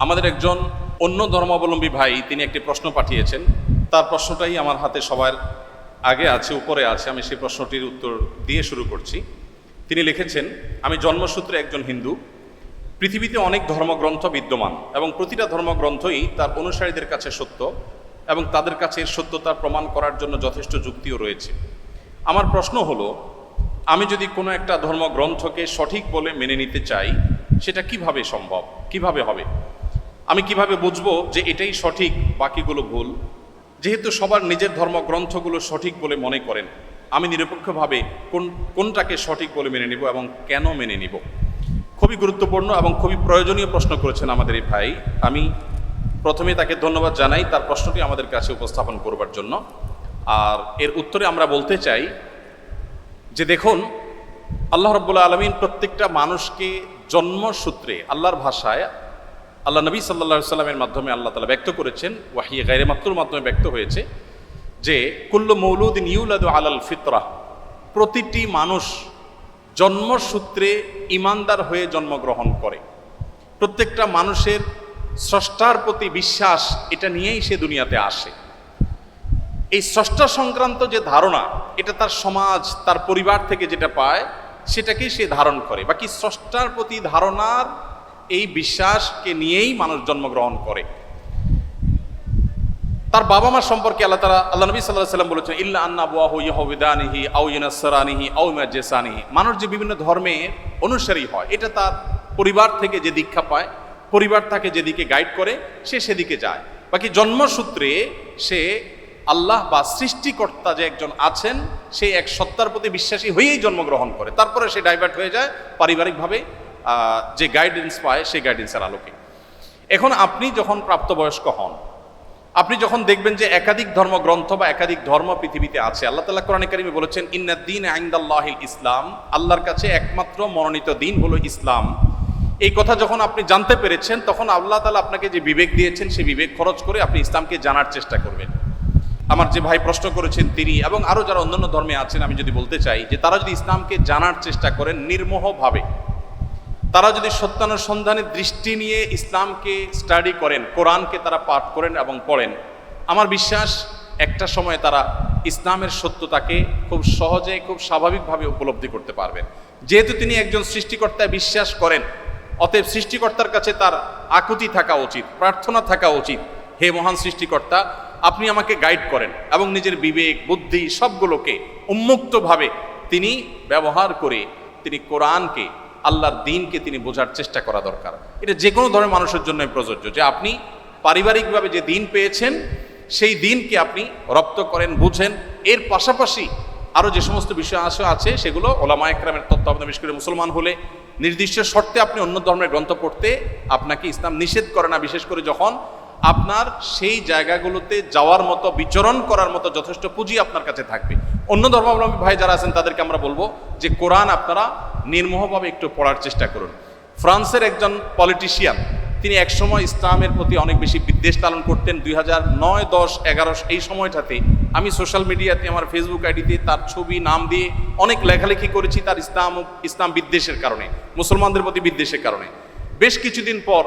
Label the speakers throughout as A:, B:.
A: আমাদের একজন অন্য ধর্মাবলম্বী ভাই তিনি একটি প্রশ্ন পাঠিয়েছেন। তার প্রশ্নটাই আমার হাতে সবার আগে আছে, উপরে আছে। আমি সেই প্রশ্নটির উত্তর দিয়ে শুরু করছি। তিনি লিখেছেন, আমি জন্মসূত্রে একজন হিন্দু। পৃথিবীতে অনেক ধর্মগ্রন্থ বিদ্যমান এবং প্রতিটা ধর্মগ্রন্থই তার অনুসারীদের কাছে সত্য এবং তাদের কাছে এর সত্যতা প্রমাণ করার জন্য যথেষ্ট যুক্তিও রয়েছে। আমার প্রশ্ন হলো, আমি যদি কোনো একটা ধর্মগ্রন্থকে সঠিক বলে মেনে নিতে চাই, সেটা কিভাবে সম্ভব, কিভাবে হবে? আমি কিভাবে বুঝবো যে এটাই সঠিক, বাকিগুলো ভুল? যেহেতু সবার নিজের ধর্মগ্রন্থগুলো সঠিক বলে মনে করেন, আমি নিরপেক্ষভাবে কোনটাকে সঠিক বলে মেনে নিব এবং কেন মেনে নিব? খুবই গুরুত্বপূর্ণ এবং খুবই প্রয়োজনীয় প্রশ্ন করেছেন আমাদের এই ভাই। আমি প্রথমে তাকে ধন্যবাদ জানাই তার প্রশ্নটি আমাদের কাছে উপস্থাপন করবার জন্য। আর এর উত্তরে আমরা বলতে চাই যে দেখুন, আল্লাহ রাব্বুল আলামিন প্রত্যেকটা মানুষকে জন্মসূত্রে, আল্লাহর ভাষায় আল্লাহ নবী সাল্লাল্লাহু আলাইহি সাল্লামের মাধ্যমে আল্লাহ তাআলা ব্যক্ত করেছেন, ওয়াহিয়ে গায়রে মাকতুর মাধ্যমে ব্যক্ত হয়েছে যে কুল্লু মৌলুদিন ইউলাদু আলাল ফিতরাহ, প্রতিটি মানুষ জন্মসূত্রে ঈমানদার হয়ে জন্মগ্রহণ করে। প্রত্যেকটা মানুষের স্রষ্টার প্রতি বিশ্বাস, এটা নিয়েই সে দুনিয়াতে আসে। এই স্রষ্টা সংক্রান্ত যে ধারণা, এটা তার সমাজ, তার পরিবার থেকে যেটা পায় সেটাকেই সে ধারণ করে। বাকি স্রষ্টার প্রতি ধারণার এই বিশ্বাসকে নিয়েই মানুষ জন্মগ্রহণ করে। তার বাবা মা সম্পর্কে আল্লাহ নবী সাল্লাল্লাহু আলাইহি সাল্লাম বলেছেন, ইল্লা আন্না আবওয়াহু ইয়াহুদানিহি আও ইউনাসরানিহি আও ইউমাজ্জিসানিহি। মানুষ যে বিভিন্ন ধর্মের অনুসারী হয়, এটা তার পরিবার থেকে যে দীক্ষা পায়, পরিবার তাকে যেদিকে গাইড করে সে সেদিকে যায়। বাকি জন্মসূত্রে সে আল্লাহ বা সৃষ্টিকর্তা যে একজন আছেন, সেই এক সত্তার প্রতি বিশ্বাসী হয়েই জন্মগ্রহণ করে। তারপরে সে ডাইভার্ট হয়ে যায় পারিবারিকভাবে যে গাইডেন্স পায় সেই গাইডেন্সের আলোকে। এখন আপনি যখন প্রাপ্তবয়স্ক হন, আপনি যখন দেখবেন যে একাধিক ধর্মগ্রন্থ বা একাধিক ধর্ম পৃথিবীতে আছে। আল্লাহ তাআলা কোরআনে কারিমে বলেছেন, ইন্নাদ-দীন ইনদাল্লাহিল ইসলাম, আল্লাহর কাছে একমাত্র মনোনীত দিন হলো ইসলাম। এই কথা যখন আপনি জানতে পেরেছেন, তখন আল্লাহ তাআলা আপনাকে যে বিবেক দিয়েছেন, সেই বিবেক খরচ করে আপনি ইসলামকে জানার চেষ্টা করবেন। আমার যে ভাই প্রশ্ন করেছেন তিনি এবং আরও যারা অন্যান্য ধর্মে আছেন, আমি যদি বলতে চাই যে তারা যদি ইসলামকে জানার চেষ্টা করেন নির্মোহভাবে, তারা যদি সত্যানুসন্ধানের দৃষ্টি নিয়ে ইসলামকে স্টাডি করেন, কোরআনকে তারা পাঠ করেন এবং পড়েন, আমার বিশ্বাস একটা সময় তারা ইসলামের সত্যতাকে খুব সহজে, খুব স্বাভাবিকভাবে উপলব্ধি করতে পারবেন। যেহেতু তিনি একজন সৃষ্টিকর্তায় বিশ্বাস করেন, অতএব সৃষ্টিকর্তার কাছে তার আকুতি থাকা উচিত, প্রার্থনা থাকা উচিত, হে মহান সৃষ্টিকর্তা, আপনি আমাকে গাইড করেন, এবং নিজের বিবেক, বুদ্ধি সবগুলোকে উন্মুক্তভাবে তিনি ব্যবহার করে তিনি কোরআনকে, আল্লাহর দ্বীনকে তিনি বোঝার চেষ্টা করা দরকার। এটা যে কোনো ধরনের মানুষের জন্য প্রযোজ্য, যে আপনি পারিবারিকভাবে যে দ্বীন পেয়েছেন সেই দ্বীনকে আপনি রপ্ত করেন, বুঝেন। এর পাশাপাশি আরও যে সমস্ত বিষয় আছে সেগুলো ওলামা একরামের তত্ত্বাবধানে, বিশেষ করে মুসলমান হলে নির্দিষ্ট শর্তে আপনি অন্য ধর্মের গ্রন্থ পড়তে আপনাকে ইসলাম নিষেধ করে না, বিশেষ করে যখন আপনার সেই জায়গাগুলোতে যাওয়ার মতো, বিচরণ করার মতো যথেষ্ট পুঁজি আপনার কাছে থাকবে। অন্য ধর্মাবলম্বী ভাই যারা আছেন তাদেরকে আমরা বলবো যে কোরআন আপনারা নির্মোহভাবে একটু পড়ার চেষ্টা করুন। ফ্রান্সের একজন পলিটিশিয়ান, তিনি একসময় ইসলামের প্রতি অনেক বেশি বিদ্বেষ লালন করতেন। 2009, 10, 11 এই সময়টাতে আমি সোশ্যাল মিডিয়াতে, আমার ফেসবুক আইডিতে তার ছবি, নাম দিয়ে অনেক লেখালেখি করেছি তার ইসলাম বিদ্বেষের কারণে, মুসলমানদের প্রতি বিদ্বেষের কারণে। বেশ কিছুদিন পর,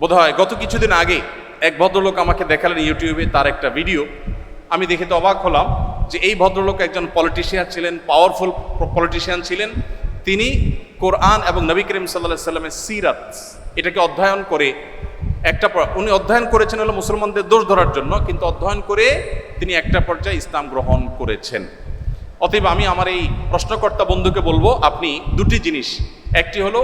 A: বোধহয় গত কিছুদিন আগে, এক ভদ্রলোক আমাকে দেখালেন ইউটিউবে তার একটা ভিডিও। আমি দেখে তো অবাক হলাম যে এই ভদ্রলোক একজন পলিটিশিয়ান ছিলেন, পাওয়ারফুল পলিটিশিয়ান ছিলেন। তিনি কোরআন এবং নবী করিম সাল্লাল্লাহু আলাইহি সাল্লামের সিরাত, এটাকে অধ্যয়ন করে উনি অধ্যয়ন করেছেন হলো মুসলমানদের দোষ ধরার জন্য, কিন্তু অধ্যয়ন করে তিনি একটা পর্যায়ে ইসলাম গ্রহণ করেছেন। অতএব আমি আমার এই প্রশ্নকর্তা বন্ধুকে বলবো, আপনি দুটি জিনিস, একটি হলো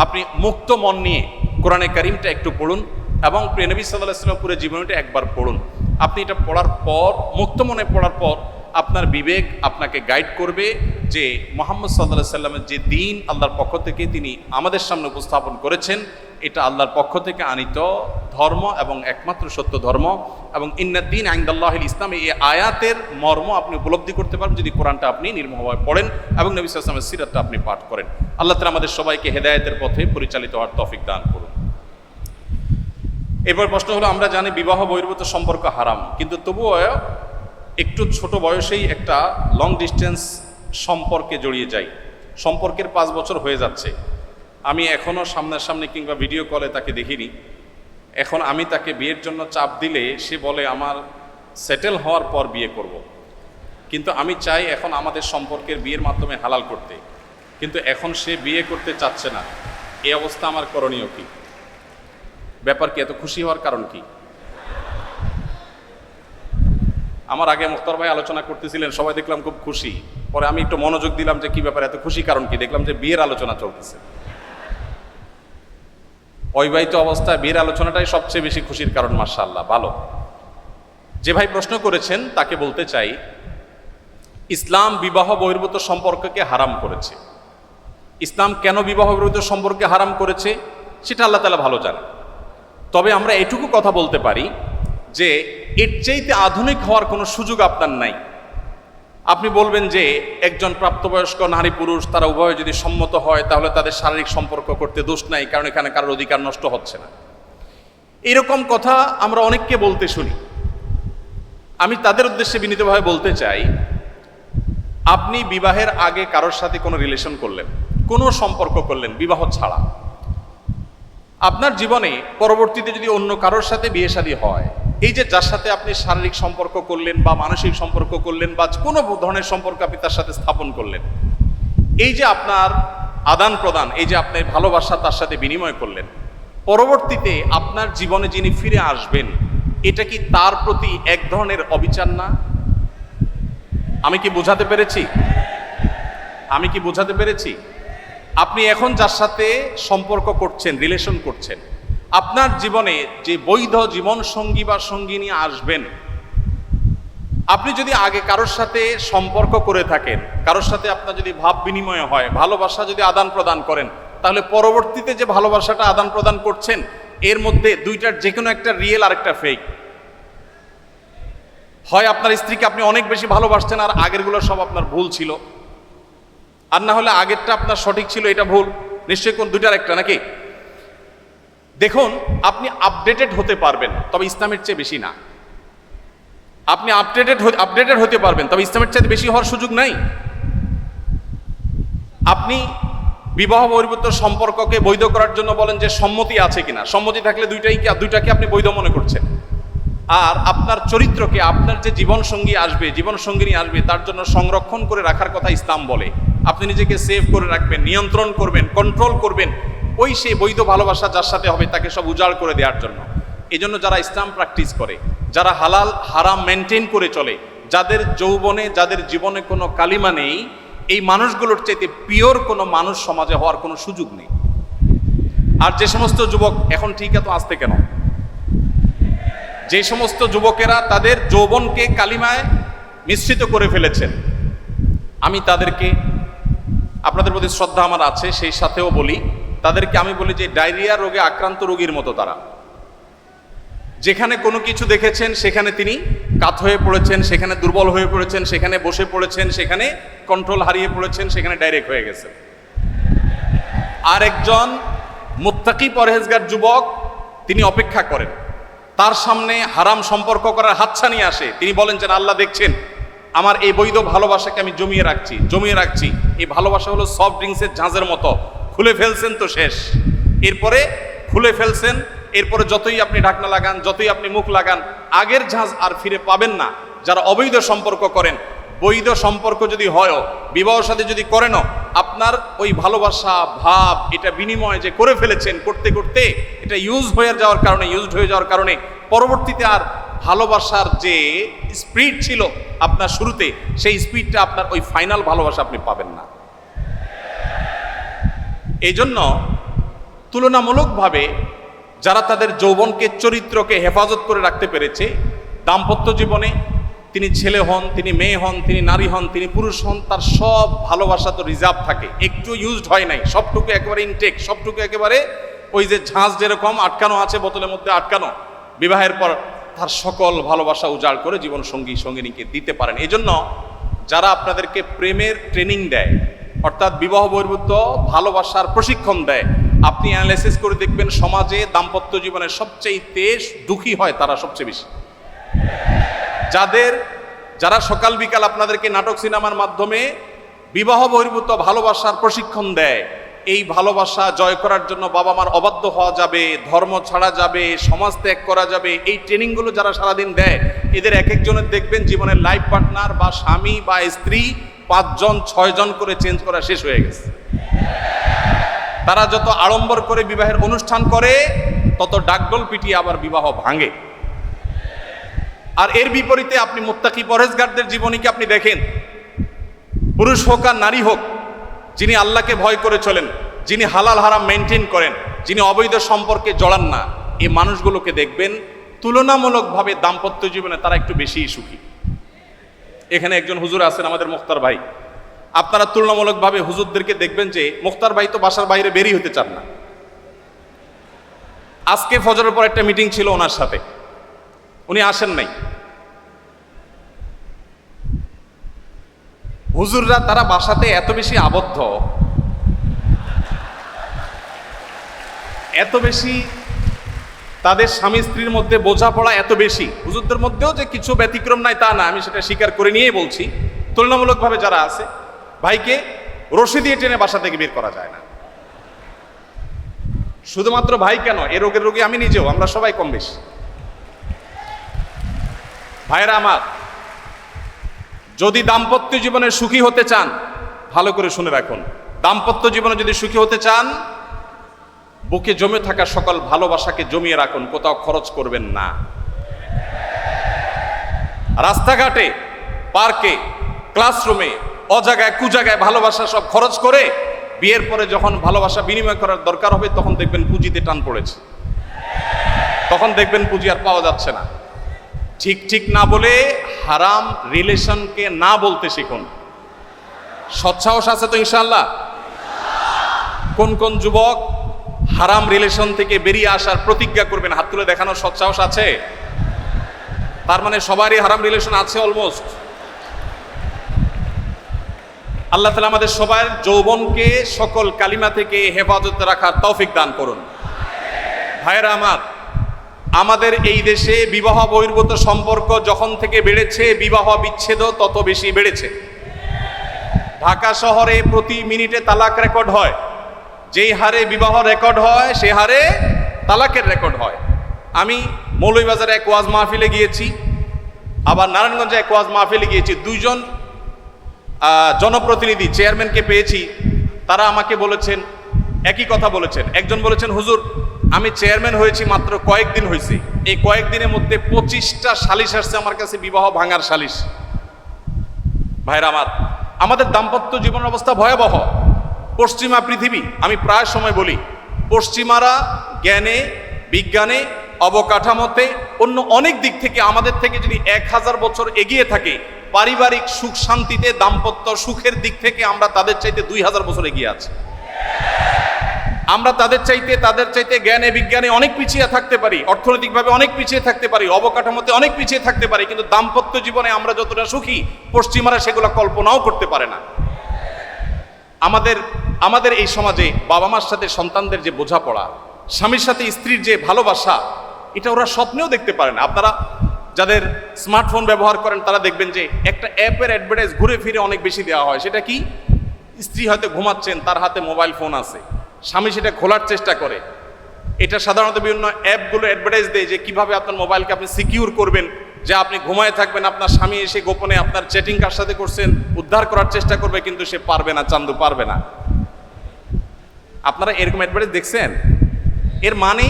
A: আপনি মুক্ত মন নিয়ে কোরআনে কারিমটা একটু পড়ুন এবং প্রিয় নবী সাল্লাল্লাহু আলাইহি ওয়াসাল্লাম পুরো জীবনীটা একবার পড়ুন। আপনি এটা পড়ার পর, মুক্ত মনে পড়ার পর, আপনার বিবেক আপনাকে গাইড করবে যে মুহাম্মদ সাল্লাল্লাহু আলাইহি ওয়াসাল্লামের যে দ্বীন আল্লাহর পক্ষ থেকে তিনি আমাদের সামনে উপস্থাপন করেছেন, এটা আল্লাহর পক্ষ থেকে আনিত ধর্ম এবং একমাত্র সত্য ধর্ম। এবং ইন্নাদ-দীন ইনদাল্লাহিল ইসলাম, এই আয়াতের মর্ম আপনি উপলব্ধি করতে পারবেন যদি কোরআনটা আপনি নির্মোহভাবে পড়েন এবং নবী সাল্লাল্লাহু আলাইহি ওয়াসাল্লামের সিরাতটা আপনি পাঠ করেন। আল্লাহ তাআলা আমাদের সবাইকে হেদায়েতের পথে পরিচালিত হওয়ার তৌফিক দান করুন। এবার প্রশ্ন হলো, আমরা জানি বিবাহ বহির্ভূত সম্পর্ক হারাম, কিন্তু তবুও একটু ছোট বয়সেই একটা লং ডিস্টেন্স সম্পর্কে জড়িয়ে যাই, সম্পর্কের 5 বছর হয়ে যাচ্ছে, আমি এখনও সামনাসামনি কিংবা ভিডিও কলে তাকে দেখিনি। এখন আমি তাকে বিয়ের জন্য চাপ দিলে সে বলে আমার সেটেল হওয়ার পর বিয়ে করব। কিন্তু আমি চাই এখন আমাদের সম্পর্কের বিয়ের মাধ্যমে হালাল করতে, কিন্তু এখন সে বিয়ে করতে চাচ্ছে না। এই অবস্থা আমার করণীয় কি? ব্যাপার কি? এত খুশি হওয়ার কারণ কি? আমার আগে মুখতার ভাই আলোচনা করতেছিলেন, সবাই দেখলাম খুব খুশি। পরে আমি একটু মনোযোগ দিলাম যে কি ব্যাপার, এত খুশি কারণ কি? দেখলাম যে বিয়ের আলোচনা চলতেছে। অবিবাহিত অবস্থায় বিয়ের আলোচনাটাই সবচেয়ে বেশি খুশির কারণ। মাশাআল্লাহ, ভালো। যে ভাই প্রশ্ন করেছেন তাকে বলতে চাই, ইসলাম বিবাহ বহির্ভূত সম্পর্ককে হারাম করেছে। ইসলাম কেন বিবাহ বহির্ভূত সম্পর্কে হারাম করেছে সেটা আল্লাহ তাআলা ভালো জানেন। তবে আমরা এটুকু কথা বলতে পারি যে এর চাইতে আধুনিক হওয়ার কোনো সুযোগ আপনার নাই। আপনি বলবেন যে একজন প্রাপ্তবয়স্ক নারী পুরুষ তারা উভয়ে যদি সম্মত হয় তাহলে তাদের শারীরিক সম্পর্ক করতে দোষ নাই, কারণ এখানে কারোর অধিকার নষ্ট হচ্ছে না। এরকম কথা আমরা অনেককে বলতে শুনি। আমি তাদের উদ্দেশ্যে বিনীতভাবে বলতে চাই, আপনি বিবাহের আগে কারোর সাথে কোনো রিলেশন করলেন, কোনো সম্পর্ক করলেন বিবাহ ছাড়া, আপনার জীবনে পরবর্তীতে যদি অন্য কারোর সাথে বিয়ে শাদী হয়, এই যে যার সাথে আপনি শারীরিক সম্পর্ক করলেন বা মানসিক সম্পর্ক করলেন বা কোনো ধরনের সম্পর্ক আপনি তার সাথে স্থাপন করলেন, এই যে আপনার আদান প্রদান, এই যে আপনি ভালোবাসা তার সাথে বিনিময় করলেন, পরবর্তীতে আপনার জীবনে যিনি ফিরে আসবেন, এটা কি তার প্রতি এক ধরনের অবিচার না? আমি কি বোঝাতে পেরেছি? আমি কি বোঝাতে পেরেছি? আপনি এখন যার সাথে সম্পর্ক করছেন, রিলেশন করছেন, আপনার জীবনে যে বৈধ জীবন সঙ্গী বা সঙ্গিনী আসবেন, আপনি যদি আগে কারোর সাথে সম্পর্ক করে থাকেন, কারোর সাথে আপনার যদি ভাব বিনিময় হয়, ভালোবাসা যদি আদান প্রদান করেন, তাহলে পরবর্তীতে যে ভালোবাসাটা আদান প্রদান করছেন এর মধ্যে দুইটার যে কোনো একটা রিয়েল আর একটা ফেক। হয় আপনার স্ত্রীকে আপনি অনেক বেশি ভালোবাসছেন আর আগেরগুলো সব আপনার ভুল ছিল, আর না হলে আগেরটা আপনার সঠিক ছিল, এটা ভুল। নিশ্চয়ই কোন দুইটার একটা, নাকি? দেখুন, আপনি আপডেটেড হতে পারবেন, তবে ইসলামের চেয়ে বেশি না। আপনি আপডেটেড হতে পারবেন, তবে ইসলামের চেয়ে বেশি হওয়ার সুযোগ নাই। আপনি বিবাহ বহির্ভূত সম্পর্ককে বৈধ করার জন্য বলেন যে সম্মতি আছে কিনা, সম্মতি থাকলে দুইটাকে আপনি বৈধ মনে করছেন। আর আপনার চরিত্রকে, আপনার যে জীবন সঙ্গী আসবে, জীবন সঙ্গিনী আসবে, তার জন্য সংরক্ষণ করে রাখার কথা ইসলাম বলে। আপনি নিজেকে সেভ করে রাখবেন, নিয়ন্ত্রণ করবেন, কন্ট্রোল করবেন, ওই সেই বৈধ ভালোবাসা যার সাথে হবে তাকে সব উজাড় করে দেওয়ার জন্য। এই জন্য যারা ইসলাম প্র্যাকটিস করে, যারা হালাল হারাম মেনটেন করে চলে, যাদের যৌবনে, যাদের জীবনে কোনো কালিমা নেই, এই মানুষগুলোর চাইতে পিওর কোনো মানুষ সমাজে হওয়ার কোনো সুযোগ নেই। আর যে সমস্ত যুবক এখন ঠিক এত আসতে কেন, যে সমস্ত যুবকেরা তাদের যৌবনকে কালিমায় মিশ্রিত করে ফেলেছেন, আমি তাদেরকে, আপনাদের প্রতি শ্রদ্ধা আমার আছে, সেই সাথেও বলি, তাদেরকে আমি বলি যে ডায়রিয়া রোগে আক্রান্ত রোগীর মতো তারা। যেখানে কোনো কিছু দেখেছেন সেখানে তিনি কাত হয়ে পড়েছেন, সেখানে দুর্বল হয়ে পড়েছেন, সেখানে বসে পড়েছেন, সেখানে কন্ট্রোল হারিয়ে পড়েছেন, সেখানে ডাইরেক্ট হয়ে গেছেন। আর একজন মুত্তাকি পরহেজগার যুবক, তিনি অপেক্ষা করেন, তার সামনে হারাম সম্পর্ক করার হাতছানি আসে, তিনি বলেন যে আল্লাহ দেখছেন আমার এই বৈধ ভালোবাসাকে আমি জমিয়ে রাখছি। এই ভালোবাসা হলো সফট ড্রিঙ্কসের ঝাঁজের মতো, খুলে ফেলছেন তো শেষ। এরপরে খুলে ফেলছেন, এরপরে যতই আপনি ঢাকনা লাগান, যতই আপনি মুখ লাগান, আগের ঝাঁজ আর ফিরে পাবেন না। যারা অবৈধ সম্পর্ক করেন, বৈধ সম্পর্ক যদি হয়ও, বিবাহ সাথে যদি করেনও, আপনার ওই ভালোবাসা ভাব, এটা বিনিময় যে করে ফেলেছেন, করতে করতে এটা ইউজড হয়ে যাওয়ার কারণে পরবর্তীতে আর ভালোবাসার যে স্পিড ছিল আপনার শুরুতে, সেই স্পিডটা আপনার ওই ফাইনাল ভালোবাসা আপনি পাবেন না। এই জন্য তুলনামূলকভাবে যারা তাদের যৌবনকে, চরিত্রকে হেফাজত করে রাখতে পেরেছে, দাম্পত্য জীবনে তিনি ছেলে হন, তিনি মেয়ে হন, তিনি নারী হন, তিনি পুরুষ হন, তার সব ভালোবাসা তো রিজার্ভ থাকে, একটু ইউজড হয় নাই, সবটুকু একেবারে ইনটেক, সবটুকু একেবারে ওই যে ঝাঁজ যেরকম আটকানো আছে, বোতলের মধ্যে আটকানো, বিবাহের পর তার সকল ভালোবাসা উজাড় করে জীবন সঙ্গিনীকে দিতে পারেন। এই জন্য যারা আপনাদেরকে প্রেমের ট্রেনিং দেয়, অর্থাৎ বিবাহ বহির্ভূত ভালোবাসার প্রশিক্ষণ দেয়, আপনি অ্যানালাইসিস করে দেখবেন সমাজে দাম্পত্য জীবনে সবচেয়ে দুঃখী হয় তারা সবচেয়ে বেশি। যারা সকাল বিকাল আপনাদেরকে নাটক সিনেমার মাধ্যমে বিবাহ বহির্ভূত ভালোবাসার প্রশিক্ষণ দেয়, এই ভালোবাসা জয় করার জন্য বাবা মার অবাধ্য হওয়া যাবে, ধর্ম ছাড়া যাবে, সমাজ ত্যাগ করা যাবে, এই ট্রেনিংগুলো যারা সারাদিন দেয় এদের এক একজনের দেখবেন জীবনের লাইফ পার্টনার বা স্বামী বা স্ত্রী 5 জন 6 জন করে চেঞ্জ করা শেষ হয়ে গেছে। তারা যত আড়ম্বর করে বিবাহের অনুষ্ঠান করে তত ডাকডোল পিটিয়ে আবার বিবাহ ভাঙে। আর এর বিপরীতে আপনি মুত্তাকি পরহেজগারদের জীবনীকে আপনি দেখেন, পুরুষ হোক আর নারী হোক, যিনি আল্লাহকে ভয় করে চলেন, যিনি হালাল হারাম মেনটেন করেন, যিনি অবৈধ সম্পর্কে জড়ান না, এই মানুষগুলোকে দেখবেন তুলনামূলকভাবে দাম্পত্য জীবনে তারা একটু বেশিই সুখী। এখানে একজন হুজুর আছেন আমাদের মুখতার ভাই, আপনারা তুলনামূলকভাবে হুজুরদেরকে দেখবেন যে মুখতার ভাই তো বাসার বাইরে বেরিয়ে হতে চান না। আজকে ফজরের পর একটা মিটিং ছিল ওনার সাথে, উনি আসেন নাই। হুজুররা তারা বাসাতে এত বেশি আবদ্ধ, এত বেশি তাদের স্বামী স্ত্রীর মধ্যে বোঝাপড়া এত বেশি। হুজুরদের মধ্যেও যে কিছু ব্যতিক্রম নাই তা না, আমি সেটা স্বীকার করে নিয়েই বলছি। তুলনামূলকভাবে যারা আছে, ভাইকে রশি দিয়ে টেনে বাসা থেকে বের করা যায় না। শুধুমাত্র ভাই কেন, এ রোগের রোগী আমি নিজেও, আমরা সবাই কম বেশি। ভাইরা আমার, যদি দাম্পত্য জীবনে সুখী হতে চান, ভালো করে শুনে রাখুন, দাম্পত্য জীবনে যদি সুখী হতে চান, বুকে জমে থাকা সকল ভালোবাসাকে জমিয়ে রাখুন, কোথাও খরচ করবেন না। রাস্তাঘাটে, পার্কে, ক্লাসরুমে, অজায়গায় কুজায়গায় ভালোবাসা সব খরচ করে বিয়ের পরে যখন ভালোবাসা বিনিময় করার দরকার হবে তখন দেখবেন পুঁজিতে টান পড়েছে, তখন দেখবেন পুঁজি আর পাওয়া যাচ্ছে না। ঠিক ঠিক না বলে হারাম রিলেশনকে না বলতে শিখুন। সৎসাহস আছে তো ইনশাআল্লাহ? কোন কোন যুবক হারাম রিলেশন থেকে বেরিয়ে আসার প্রতিজ্ঞা করবেন? হাত তুলে দেখানোর সৎসাহস আছে? তার মানে সবারই হারাম রিলেশন আছে অলমোস্ট। আল্লাহ তাআলা আমাদের সবার যৌবনকে সকল কালিমা থেকে হেফাজতে রাখার তৌফিক দান করুন। ভাইরা আমার, আমাদের এই দেশে বিবাহ বহির্ভূত সম্পর্ক যখন থেকে বেড়েছে, বিবাহ বিচ্ছেদও তত বেশি বেড়েছে। ঢাকা শহরে প্রতি মিনিটে তালাক রেকর্ড হয়। যেই হারে বিবাহ রেকর্ড হয় সে হারে তালাকের রেকর্ড হয়। আমি মৌলভীবাজারে এক ওয়াজ মাহফিলে গিয়েছি, আবার নারায়ণগঞ্জে এক ওয়াজ মাহফিলে গিয়েছি। 2 জন জনপ্রতিনিধি চেয়ারম্যানকে পেয়েছি, তারা আমাকে বলেছেন, একই কথা বলেছেন। একজন বলেছেন, হুজুর আমি চেয়ারম্যান হয়েছি মাত্র কয়েকদিন হয়েছে, এই কয়েকদিনের মধ্যে 25টা সালিশ আসছে আমার কাছে, বিবাহ ভাঙার সালিশ। ভাইরা আমার, আমাদের দাম্পত্য জীবন অবস্থা ভয়াবহ। পশ্চিমা পৃথিবী, আমি প্রায় সময় বলি, পশ্চিমারা জ্ঞানে, বিজ্ঞানে, অবকাঠামোতে, অন্য অনেক দিক থেকে আমাদের থেকে যদি 1000 বছর এগিয়ে থাকে, পারিবারিক সুখ শান্তিতে, দাম্পত্য সুখের দিক থেকে আমরা তাদের চাইতে 2000 বছর এগিয়ে আছি। আমরা তাদের চাইতে জ্ঞানে বিজ্ঞানে অনেক পিছিয়ে থাকতে পারি, অর্থনৈতিকভাবে অনেক পিছিয়ে থাকতে পারি, অবকাঠামোতে অনেক পিছিয়ে থাকতে পারি, কিন্তু দাম্পত্য জীবনে আমরা যতটা সুখী পশ্চিমারা সেগুলো কল্পনাও করতে পারে না। আমাদের এই সমাজে বাবা মার সাথে সন্তানদের যে বোঝাপড়া, স্বামীর সাথে স্ত্রীর যে ভালোবাসা, এটা ওরা স্বপ্নেও দেখতে পারে না। আপনারা যাদের স্মার্টফোন ব্যবহার করেন তারা দেখবেন যে একটা অ্যাপের অ্যাডভার্টাইজ ঘুরে ফিরে অনেক বেশি দেওয়া হয়। সেটা কি? স্ত্রী হয়তো ঘুমাচ্ছেন, তার হাতে মোবাইল ফোন আছে, স্বামী সেটা খোলার চেষ্টা করে। এটা সাধারণত বিভিন্ন অ্যাপগুলো অ্যাডভার্টাইজ দেয় যে কিভাবে আপনার মোবাইলকে আপনি সিকিউর করবেন, যে আপনি ঘুমায় থাকবেন, আপনার স্বামী এসে গোপনে আপনার চ্যাটিং কার সাথে করছেন উদ্ধার করার চেষ্টা করবে, কিন্তু সে পারবে না, চান্দু পারবে না। আপনারা এরকম অ্যাডভার্টাইজ দেখছেন? এর মানে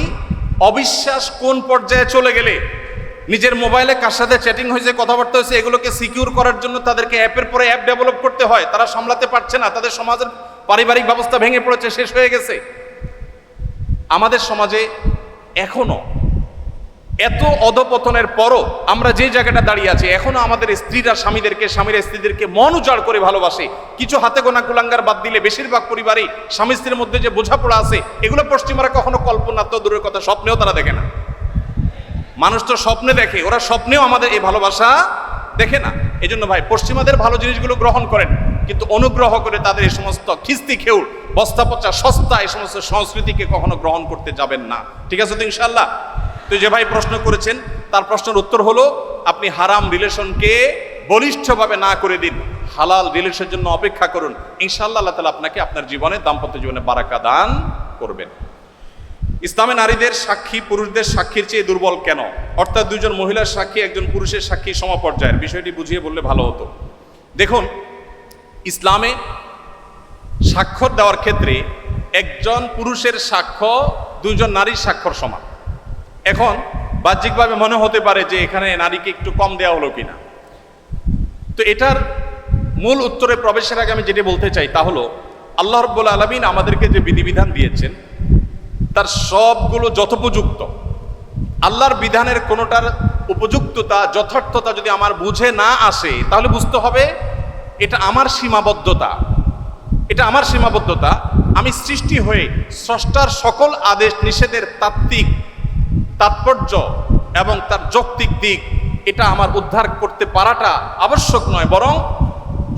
A: অবিশ্বাস কোন পর্যায়ে চলে গেলে নিজের মোবাইলে কার সাথে চ্যাটিং হয়েছে, কথাবার্তা হয়েছে, এগুলোকে সিকিউর করার জন্য তাদেরকে অ্যাপের পরে অ্যাপ ডেভেলপ করতে হয়। তারা সামলাতে পারছে না, তাদের সমাজের পারিবারিক ব্যবস্থা ভেঙে পড়েছে, শেষ হয়ে গেছে। আমাদের সমাজে এখনো এত অধপতনের পরও আমরা যে জায়গাটা দাঁড়িয়ে আছি, এখনো আমাদের স্ত্রীরা স্বামীদেরকে, স্বামীরা স্ত্রীদেরকে মন উজাড় করে ভালোবাসে। কিছু হাতে গোনা কুলাঙ্গার বাদ দিলে বেশিরভাগ পরিবারই স্বামী স্ত্রীর মধ্যে যে বোঝাপড়া আছে, এগুলো পশ্চিমারা কখনো কল্পনা তো দূরের কথা, স্বপ্নেও তারা দেখে না। মানুষ তো স্বপ্নে দেখে, ওরা স্বপ্নেও আমাদের এই ভালোবাসা দেখে না। এই জন্য ভাই, পশ্চিমাদের ভালো জিনিসগুলো গ্রহণ করেন, কিন্তু অনুগ্রহ করে তাদের এই সমস্ত খিস্তি খেউড়, বস্তা পচা, সস্তা এই সমস্ত সংস্কৃতিকে কখনো গ্রহণ করতে যাবেন না। ঠিক আছে তো ইনশাআল্লাহ? তো যে ভাই প্রশ্ন করেছেন, তার প্রশ্নের উত্তর হলো আপনি হারাম রিলেশনকে বলিষ্ঠভাবে না করে দিন। হালাল রিলেশনের জন্য অপেক্ষা করুন, ইনশাআল্লাহ আল্লাহ তাআলা আপনাকে আপনার জীবনে, দাম্পত্য জীবনে বারাকা দান করবেন। ইসলামে নারীদের সাক্ষী পুরুষদের সাক্ষীর চেয়ে দুর্বল কেন? অর্থাৎ দুইজন মহিলার সাক্ষী একজন পুরুষের সাক্ষী সমপর্যায়ের, বিষয়টি বুঝিয়ে বললে ভালো হতো। দেখুন, ইসলামে স্বাক্ষর দেওয়ার ক্ষেত্রে একজন পুরুষের সাক্ষ্য দুইজন নারীর স্বাক্ষর সমান। এখন বাহ্যিকভাবে মনে হতে পারে যে এখানে নারীকে একটু কম দেওয়া হলো কিনা। তো এটার মূল উত্তরে প্রবেশের আগে আমি যেটা বলতে চাই তা হলো, আল্লাহ রাব্বুল আলামিন আমাদেরকে যে বিধিবিধান দিয়েছেন তার সবগুলো যথোপযুক্ত। আল্লাহর বিধানের কোনোটার উপযুক্ততা, যথার্থতা যদি আমার বুঝে না আসে, তাহলে বুঝতে হবে এটা আমার সীমাবদ্ধতা, এটা আমার সীমাবদ্ধতা। আমি সৃষ্টি হয়ে স্রষ্টার সকল আদেশ নিষেধের তাত্ত্বিক তাৎপর্য এবং তার যৌক্তিক দিক এটা আমার উদ্ধার করতে পারাটা আবশ্যক নয়, বরং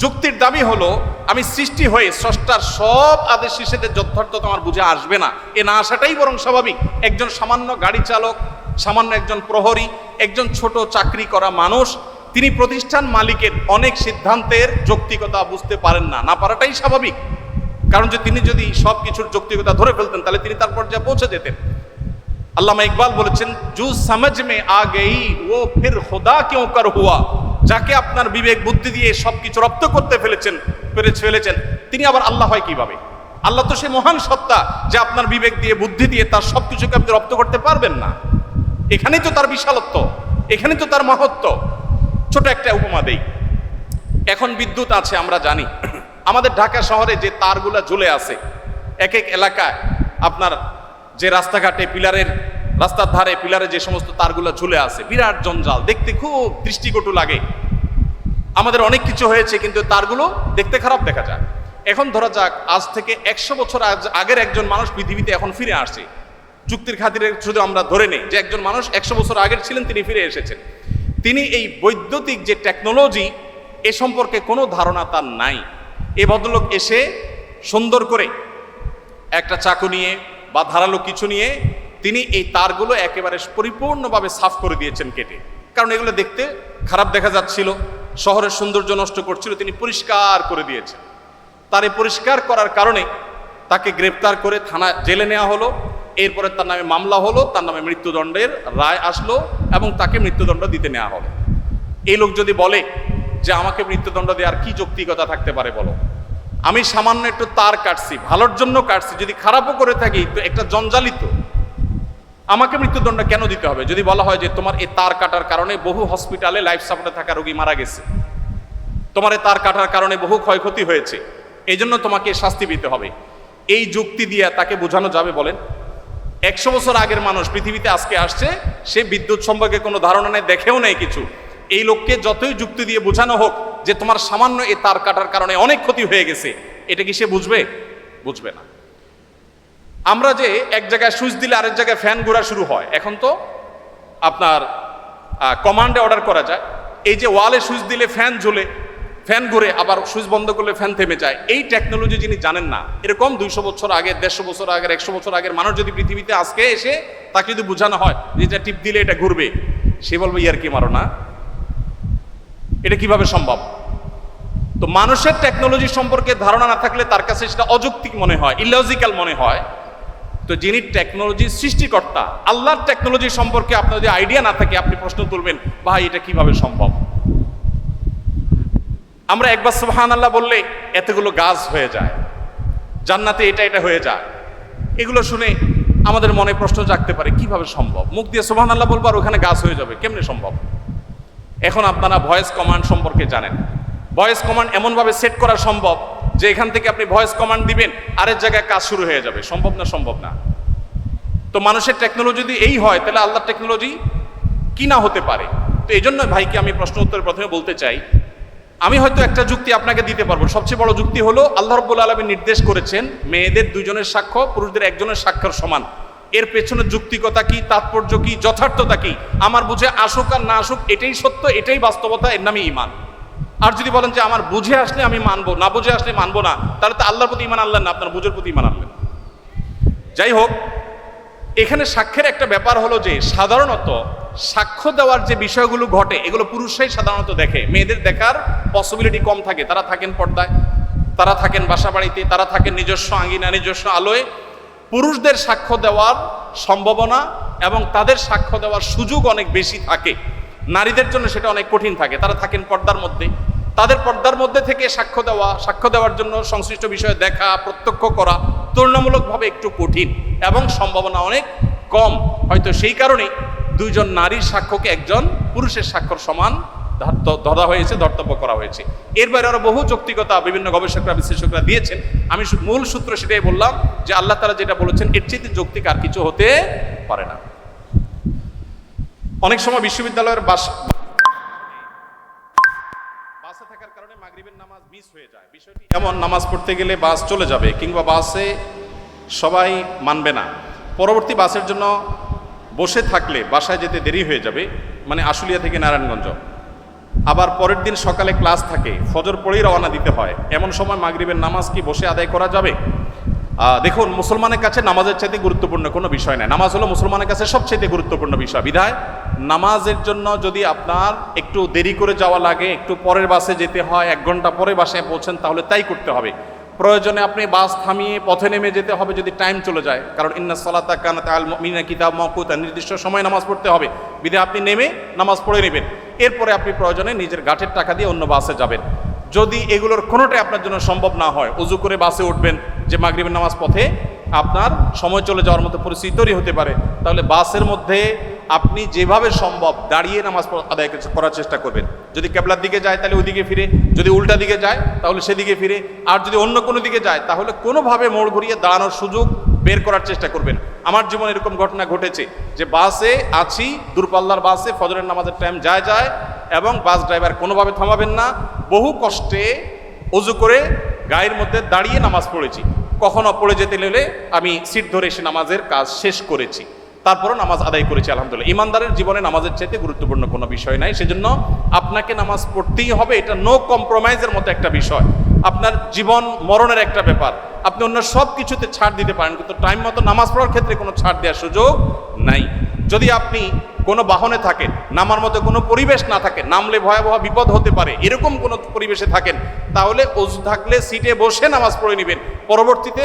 A: যুক্তির দাবি হলো আমি সৃষ্টি হয়ে স্রষ্টার সব আদেশ নিষেধের যথার্থতা আমার বুঝে আসবে না, এ না আসাটাই বরং স্বাভাবিক। একজন সামান্য গাড়ি চালক, সামান্য একজন প্রহরী, একজন ছোট চাকরি করা মানুষ, তিনি প্রতিষ্ঠান মালিকের অনেক সিদ্ধান্তের যৌক্তিকতা বুঝতে পারেন না, না পারাটাই স্বাভাবিক। কারণ যে তিনি যদি সব কিছুর যৌক্তিকতা ধরে ফেলতেন তাহলে তিনি তার পর্যায়ে পৌঁছে যেতেন। আল্লামা ইকবাল বলেছেন, জু সমঝ মে আ গই ও ফির খুদা কিউ কর হুয়া। যাকে আপনার বিবেক বুদ্ধি দিয়ে সবকিছু রপ্ত করতে ফেলেছেন তিনি আবার আল্লাহ হয় কিভাবে? আল্লাহ তো সে মহান সত্তা যে আপনার বিবেক দিয়ে বুদ্ধি দিয়ে তার সবকিছুকে আপনি রপ্ত করতে পারবেন না। এখানেই তো তার বিশালত্ব, এখানেই তো তার মহত্ব। ছোট একটা উপমা দেই। এখন বিদ্যুৎ আছে আমরা জানি, আমাদের ঢাকা শহরে যে তারগুলা ঝুলে আছে, এক এক এলাকায় আপনার যে রাস্তাঘাটে পিলারের, রাস্তার ধারে পিলারে যে সমস্ত তারগুলো ঝুলে আছে, বিরাট জঞ্জাল, দেখতে খুব দৃষ্টিকটু লাগে। আমাদের অনেক কিছু হয়েছে কিন্তু তারগুলো দেখতে খারাপ দেখা যায়। এখন ধরা যাক আজ থেকে 100 বছর আগের একজন মানুষ পৃথিবীতে এখন ফিরে আসছে। যুক্তির খাতিরে শুধু আমরা ধরে নেই যে একজন মানুষ 100 বছর আগের ছিলেন, তিনি ফিরে এসেছেন। তিনি এই বৈদ্যুতিক যে টেকনোলজি এ সম্পর্কে কোনো ধারণা তার নাই। এ ভদ্রলোক এসে সুন্দর করে একটা চাকু নিয়ে বা ধারালো কিছু নিয়ে তিনি এই তারগুলো একেবারে পরিপূর্ণভাবে সাফ করে দিয়েছেন কেটে, কারণ এগুলো দেখতে খারাপ দেখা যাচ্ছিল, শহরের সৌন্দর্য নষ্ট করছিল। তিনি পরিষ্কার করে দিয়েছেন। তার এই পরিষ্কার করার কারণে তাকে গ্রেপ্তার করে থানা জেলে নেওয়া হলো। এরপরে তার নামে মামলা হলো, তার নামে মৃত্যুদণ্ডের রায় আসলো এবং তাকে মৃত্যুদণ্ড দিতে নেওয়া হলো। এই লোক যদি বলে যে আমাকে মৃত্যুদণ্ড দেওয়ার কি যৌক্তিকতা থাকতে পারে বলো? আমি সামান্য একটু তার কাটছি, ভালোর জন্য কাটছি, যদি খারাপও করে থাকি তো একটা জঞ্জালিত, আমাকে মৃত্যুদণ্ড কেন দিতে হবে? যদি বলা হয় যে তোমার এই তার কাটার কারণে বহু হসপিটালে লাইফ সাপোর্টে থাকা রোগী মারা গেছে, তোমার এই তার কাটার কারণে বহু ক্ষয়ক্ষতি হয়েছে, এই জন্য তোমাকে শাস্তি পেতে হবে, এই যুক্তি দিয়ে তাকে বোঝানো যাবে বলেন? 100 বছর আগের মানুষ পৃথিবীতে আজকে আসছে, সে বিদ্যুৎ সম্পর্কে কোনো ধারণা নেই, দেখেও নেই কিছু। এই লোককে যতই যুক্তি দিয়ে বোঝানো হোক যে তোমার সামান্য এই তার কাটার কারণে অনেক ক্ষতি হয়ে গেছে, এটা কি সে বুঝবে? বুঝবে না। আমরা যে এক জায়গায় সুইচ দিলে আরেক জায়গায় ফ্যান ঘোরা শুরু হয়, এখন তো আপনার কমান্ডে অর্ডার করা যায়। এই যে ওয়ালে সুইচ দিলে ফ্যান ঝোলে, ফ্যান ঘুরে, আবার সুইচ বন্ধ করলে ফ্যান থেমে যায়, এই টেকনোলজি যিনি জানেন না, এরকম 200 বছর আগে, 150 বছর আগের, 100 বছর আগের মানুষ যদি পৃথিবীতে আজকে এসে তাকে যদি বোঝানো হয় যে এটা টিপ দিলে এটা ঘুরবে, সে বলবে ইয়ার কি মারো না, এটা কিভাবে সম্ভব? তো মানুষের টেকনোলজি সম্পর্কে ধারণা না থাকলে তার কাছে সেটা অযৌক্তিক মনে হয়, ইলজিক্যাল মনে হয়। তো যিনি টেকনোলজির সৃষ্টিকর্তা, আল্লাহর টেকনোলজি সম্পর্কে আপনার যদি আইডিয়া না থাকে, আপনি প্রশ্ন তুলবেন ভাই এটা কিভাবে সম্ভব? আমরা একবার সুবহানাল্লাহ বললে এতগুলো গাছ হয়ে যায়, জান্নাতে এটা এটা হয়ে যায়, এগুলো শুনে আমাদের মনে প্রশ্ন জাগতে পারে কিভাবে সম্ভব? মুখ দিয়ে সুবহানাল্লাহ বলবো আর ওখানে গাছ হয়ে যাবে, কেমনে সম্ভব? এখন আপনারা ভয়েস কমান্ড সম্পর্কে জানেন। ভয়েস কমান্ড এমনভাবে সেট করা সম্ভব যে এখান থেকে আপনি ভয়েস কমান্ড দিবেন, আরেক জায়গায় কাজ শুরু হয়ে যাবে। সম্ভব না? সম্ভব না। তো মানুষের টেকনোলজি যদি এই হয়, তাহলে আল্লাহর টেকনোলজি কি না হতে পারে? তো এই জন্য ভাইকে আমি প্রশ্ন উত্তরে প্রথমে বলতে চাই, আমি হয়তো একটা যুক্তি আপনাকে দিতে পারবো। সবচেয়ে বড় যুক্তি হলো আল্লাহ রাব্বুল আলামিন নির্দেশ করেছেন মেয়েদের 2 জনের সাক্ষ্য পুরুষদের 1 জনের সাক্ষ্যের সমান। এর পেছনে যুক্তিকতা কি, তাৎপর্য কি, যথার্থতা কি, আমার বুঝে আসুক আর না আসুক এটাই সত্য, এটাই বাস্তবতা, এর নামই ঈমান। আর যদি বলেন যে আমার বুঝে আসলে আমি মানবো, না বুঝে আসলে মানবো না, তাহলে তো আল্লাহর প্রতি ঈমান আনলেন না, আপনার বুঝের প্রতি ঈমান আনলেন। যাই হোক, এখানে সাক্ষ্যের একটা ব্যাপার হলো যে সাধারণত সাক্ষ্য দেওয়ার যে বিষয়গুলো ঘটে এগুলো পুরুষরাই সাধারণত দেখে, মেয়েদের দেখার পসিবিলিটি কম থাকে। তারা থাকেন পর্দায়, তারা থাকেন বাসা বাড়িতে, তারা থাকেন নিজস্ব আঙ্গিনা, নিজস্ব আলোয়। পুরুষদের সাক্ষ্য দেওয়ার সম্ভাবনা এবং তাদের সাক্ষ্য দেওয়ার সুযোগ অনেক বেশি থাকে। নারীদের জন্য সেটা অনেক কঠিন থাকে, তারা থাকেন পর্দার মধ্যে। তাদের পর্দার মধ্যে থেকে সাক্ষ্য দেওয়ার জন্য সংশ্লিষ্ট বিষয়ে দেখা, প্রত্যক্ষ করা তুলনামূলকভাবে একটু কঠিন এবং সম্ভাবনা অনেক কম। হয়তো সেই কারণেই দুইজন নারীর সাক্ষ্যকে একজন পুরুষের সাক্ষ্যর সমান ধরা হয়েছে, ধর্তব্য করা হয়েছে। এর বাইরে আরো বহু যৌক্তিকতা বিভিন্ন গবেষকরা, বিশ্লেষকরা দিয়েছেন। আমি মূল সূত্র সেটাই বললাম যে আল্লাহ তাআলা যেটা বলেছেন এর চেয়ে যৌক্তিক আর কিছু হতে পারে না। অনেক সময় বিশ্ববিদ্যালয়ের বাসে থাকার কারণে মাগরিবের নামাজ মিস হয়ে যায়। বিষয়টি এমন, নামাজ পড়তে গেলে বাস চলে যাবে কিংবা বাসে সবাই মানবে না, পরবর্তী বাসের জন্য বসে থাকলে বাসায় যেতে দেরি হয়ে যাবে, মানে আশুলিয়া থেকে নারায়ণগঞ্জ। আবার পরের দিন সকালে ক্লাস থাকে, ফজর পড়েই রওনা দিতে হয়। এমন সময় মাগরিবের নামাজ কি বসে আদায় করা যাবে? দেখুন, মুসলমানের কাছে নামাজের চাইতে গুরুত্বপূর্ণ কোনো বিষয় নাই। নামাজ হলো মুসলমানের কাছে সবচেয়ে গুরুত্বপূর্ণ বিষয়। বিধায় নামাজের জন্য যদি আপনার একটু দেরি করে যাওয়া লাগে, একটু পরের বাসে যেতে হয়, 1 ঘন্টা পরে বাসায় পৌঁছেন, তাহলে তাই করতে হবে। প্রয়োজনে আপনি বাস থামিয়ে পথে নেমে যেতে হবে যদি টাইম চলে যায়, কারণ ইন্নাস সালাতা কানাত আলাল মুমিনিনা কিতাব মাওকুতা, নির্দিষ্ট সময় নামাজ পড়তে হবে। বিধায় আপনি নেমে নামাজ পড়ে নেবেন, এরপরে আপনি প্রয়োজনে নিজের গাঁটের টাকা দিয়ে অন্য বাসে যাবেন। যদি এগুলোর কোনোটাই আপনার জন্য সম্ভব না হয়, উজু করে বাসে উঠবেন, যে মাগরিবের নামাজ পথে আপনার সময় চলে যাওয়ার মতো পরিস্থিতি তৈরি হতে পারে, তাহলে বাসের মধ্যে আপনি যেভাবে সম্ভব দাঁড়িয়ে নামাজ আদায় করার চেষ্টা করবেন। যদি কেবলার দিকে যায় তাহলে ওইদিকে ফিরে, যদি উল্টা দিকে যায় তাহলে সেদিকে ফিরে, আর যদি অন্য কোনো দিকে যায় তাহলে কোনোভাবে মোড় ঘুরিয়ে দাঁড়ানোর সুযোগ বের করার চেষ্টা করবেন। আমার জীবনে এরকম ঘটনা ঘটেছে যে বাসে আছি, দূরপাল্লার বাসে, ফজরের নামাজের টাইম যায় এবং বাস ড্রাইভার কোনোভাবে থামাবেন না। বহু কষ্টে ওযু করে গায়ের মধ্যে দাঁড়িয়ে নামাজ পড়েছি। কখনো পড়ে যেতে গেলে আমি সিট ধরে এসে নামাজের কাজ শেষ করেছি, তারপরও নামাজ আদায় করেছি আলহামদুলিল্লাহ। ইমানদারের জীবনে নামাজের চাইতে গুরুত্বপূর্ণ কোনো বিষয় নাই, সেজন্য আপনাকে নামাজ পড়তেই হবে। এটা নো কম্প্রোমাইজের মতো একটা বিষয়, আপনার জীবন মরণের একটা ব্যাপার। আপনি অন্য সব কিছুতে ছাড় দিতে পারেন, কিন্তু টাইম মতো নামাজ পড়ার ক্ষেত্রে কোনো ছাড় দেওয়ার সুযোগ নাই। যদি আপনি কোনো বাহনে থাকেন, নামার মতো কোনো পরিবেশ না থাকে, নামলে ভয়াবহ বিপদ হতে পারে, এরকম কোনো পরিবেশে থাকেন, তাহলে ওযু থাকলে সিটে বসে নামাজ পড়ে নেবেন। পরবর্তীতে